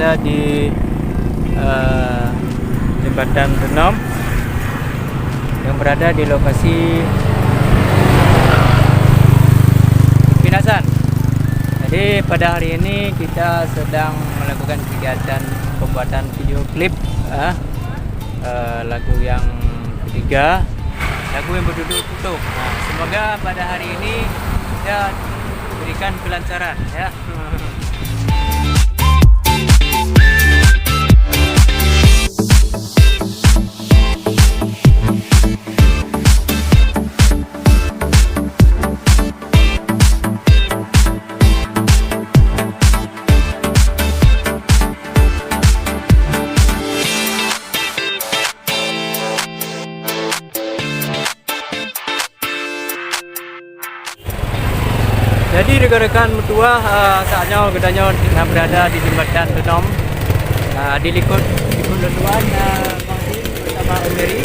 berada di jembatan Renom yang berada di lokasi Pinasan. Jadi pada hari ini kita sedang melakukan kegiatan pembuatan video klip lagu yang ketiga, lagu yang berjudul Tutup. Nah, semoga pada hari ini kita berikan kelancaran ya. Jadi rekan-rekan mertua, saatnya gedanya berada di jembatan Renom, di Likut Leluan, bersama Om Mary.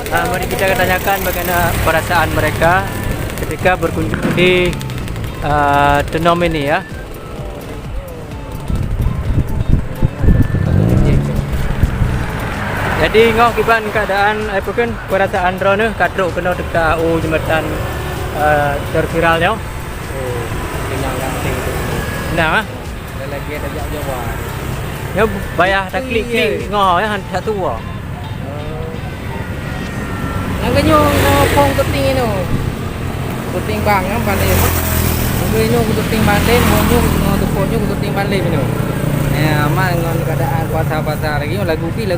Mari kita tanyakan bagaimana perasaan mereka ketika berkunjung di Renom ini ya. Jadi ngok kiban keadaan apa kan perasaan drone kadruk kena dekat jembatan terviralnya. Nah, lagi ada Jawa. ya bayar tak klik ngoh ya satu wah. Yang kenyo ngopong keting itu. Keting bang yang pandai mah. Kenyo keting pandai, monyo ngotoponyo keting pandai itu. Ya, aman dengan keadaan puasa-puasa lagi lagunya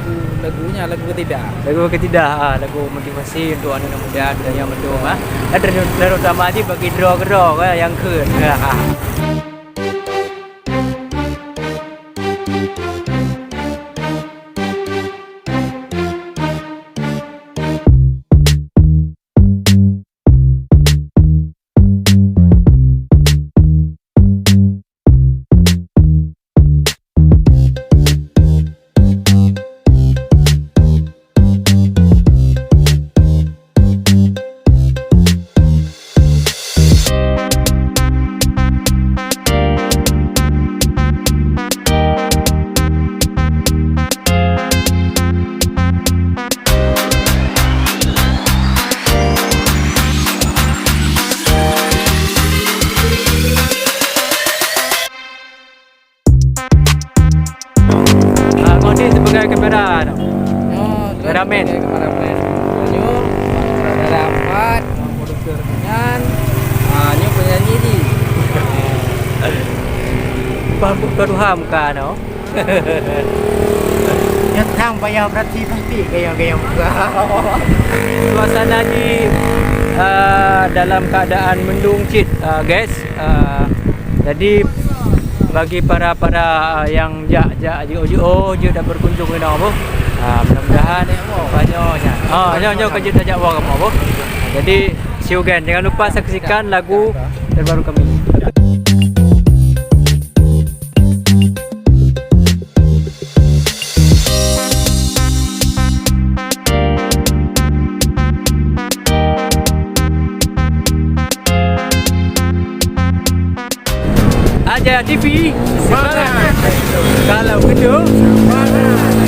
lagu ketidak. Lagu motivasi untuk anak muda dan yang muda terutama di bagi draw yang keun. Sebagai kamera, kameramen. Nyo ada dapat produser dengan, nyo penyanyi di. Pambuk keruham kan, no? Yang bayar berarti gaya muka. Suasana di dalam keadaan mendung cit, guys. Jadi bagi para yang jo dah berkunjung ke Nobo, mudah-mudahan banyaknya nyo kerja tajak wang kamu. Jadi see you again. Jangan lupa saksikan lagu terbaru kami. Aja TV semangat. Kalau kedua semangat.